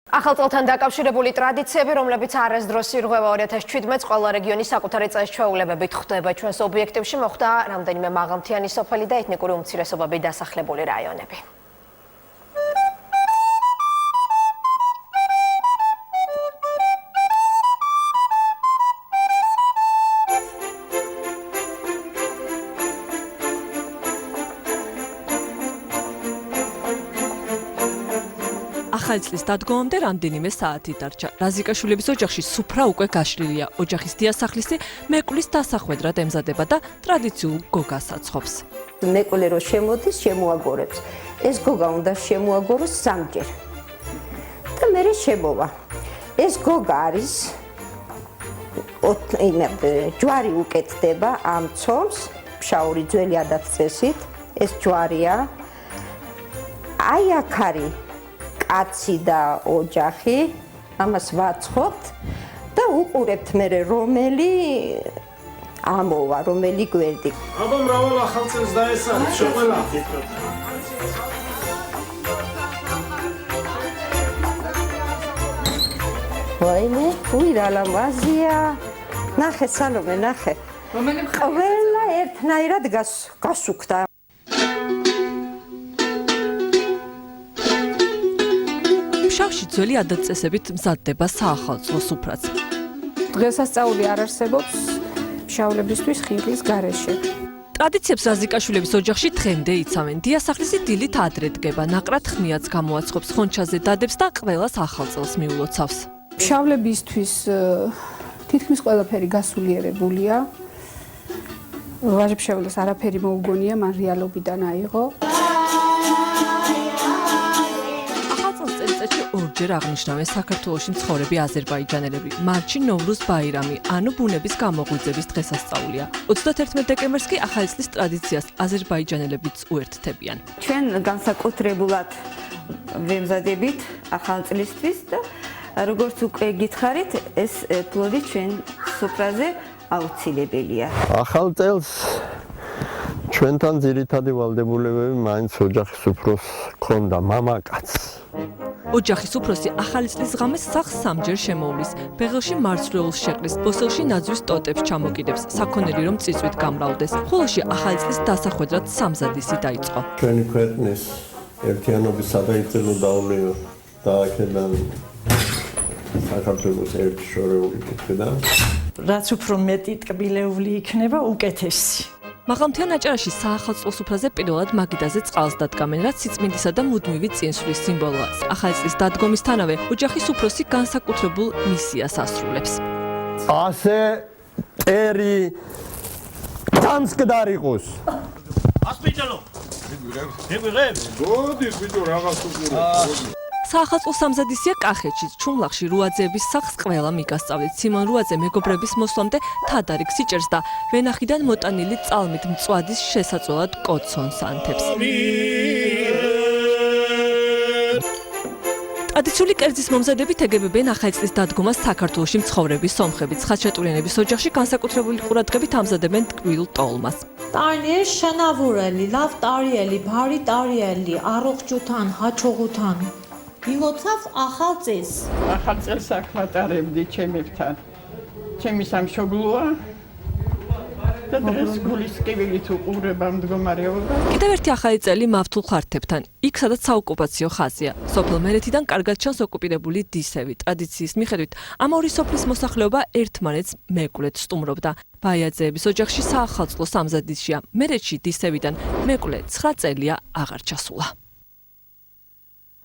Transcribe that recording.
ახალწელთან დაკავშირებული ტრადიციები, რომლებიც არასდროს ირღვევა 2017 ყველა რეგიონის საკუთარი წესჩვეულებებით ხდება ჩვენს ობიექტივში მოხდა რამდენიმე მაღალმთიანი სოფელი და ეთნიკური უმცირესობებით დასახლებული რაიონები. ახალი წლის დადგომამდე რამდენიმე საათი დარჩა. რაზიკაშვილების ოჯახში სუფრა უკვე გაშლილია. ოჯახის დიასახლისი მეკვლის დასახვედრად ემზადება და ტრადიციულ გოგას აცხობს. მეკვლე რო შემოდის, შემოაგორებს. ეს გოგა უნდა შემოაგოროს სამჯერ. და მერე შემოვა. ეს გოგა არის ჯვარი უკეთდება ამ ცომს, ფშაური ძველი ადათ-წესით. ეს ჯვარია. აი აქ არის კაცი და ოჯახი, ამას ვაცხობთ და უყურებთ მერე რომელი ამოვა, რომელი გვერდი. აბა მრავალ ახალწელს დაესწრათ შოყელა. ვაიმე, უირა ლამაზია. ნახე სალომე, ნახე. რომელი ყველა ერთნაირად გასუქდა. ფშავში ძველი ადათ-წესებით მზადდება საახალწლო სუფრაც. დღესასწაული არ არსებობს ფშავლებისთვის ხილის გარეშე. ტრადიციებს რაზიკაშვილების ოჯახში დღემდე იცავენ. დიასახლისი დილით ადრე დგება, ნაყრად ხმიაც გამოაცხობს, ხონჩაზე დადებს და ყველას ახალწელს მიულოცავს. ფშავლებისთვის თითქმის ყველაფერი გასულიერებულია. ვაჟფშაველას არაფერი მოუგონია, მან რეალობიდან აიღო. ორჯერ აღნიშნავენ საქართველოში მცხოვრები აზერბაიჯანელები. მარტში ნოვრუზ ბაირამი, ანუ ბუნების გამოღვიძების დღესასწაულია. 31 დეკემბერს კი ახალი წლის ტრადიციას აზერბაიჯანელებიც უერთდებიან. ჩვენ განსაკუთრებულად ვემზადებით ახალ წლისთვის და როგორც უკვე გითხარით, ეს პლოდი ჩვენ სუფრაზე აუცილებელია. ახალ წელს ჩვენთან ძირითადი ვალდებულებები მაინც ოჯახის უფროს ქონდა მამაკაცს. ოჯახის უფროსი ახალი წლის ღამეს სახლს სამჯერ შემოვლის. ბეღელში მარცვლეულს შეყრის, ბოსელში ნაძვის ტოტებს ჩამოკიდებს, საქონელი რომ წიწვით გამრავლდეს. ხოლოში ახალი წლის დასახვედრად სამზადისი დაიწყო. ჩვენი ქვეყნის ერთიანობის სადაიწერო დაულეო და აქედან საქართველოს ერთი შორეული კუთხიდან. რაც უფრო მეტი ტკბილეული იქნება, უკეთესი. მაღალმთიან აჭარაში საახალწლო სუფრაზე პირველად მაგიდაზე წყალს დადგამენ, რაც სიწმინდისა და მუდმივი წინსვლის სიმბოლოა. ახალი წლის დადგომისთანავე ოჯახის უფროსი განსაკუთრებულ მისიას ასრულებს. ასე ტერი დამსკდარ იყოს. ასპიჭალო. მიგვიღებ? გოდი, ბიჭო, რაღაც უყურე. საახალწლო სამზადისია კახეთშიც, ჩუმლახში რუაძეების სახლს ყველა მიგასწავლით. სიმონ რუაძე მეგობრების მოსვლამდე თადარიგს იჭერს და ვენახიდან მოტანილი წალმით მწვადის შესაწველად კოცონს ანთებს. ტრადიციული კერძის მომზადებით ეგებებენ ახალი წლის დადგომას საქართველოში მცხოვრები სომხები. ცხადშატურიანების ოჯახში განსაკუთრებული ყურადღებით ამზადებენ ტკბილ ტოლმას. ტარიელი შენავურელი, ლავტარიელი, ბარი ტარიელი, აროხჯუთან, ჰაჩოღუთან. ილოცავ ახალ წელს. ახალ წელს აქ ვატარებდი ჩემებთან. ჩემი სამშობლოა და დღეს გულის კივილით უყურება მდგომარეობა. კიდევ ერთი ახალი წელი მავთულ ხართებთან, იქ სადაც საოკუპაციო ხაზია. სოფელ მერეთიდან კარგად ჩანს ოკუპირებული დისევი. ტრადიციის მიხედვით ამ ორი სოფლის მოსახლეობა ერთმანეთს მეკვლეთ სტუმრობდა. ბაიაძეების ოჯახში საახალწლო სამზადისია. მერეთში დისევიდან მეკვლე 9 წელია აღარ ჩასულა.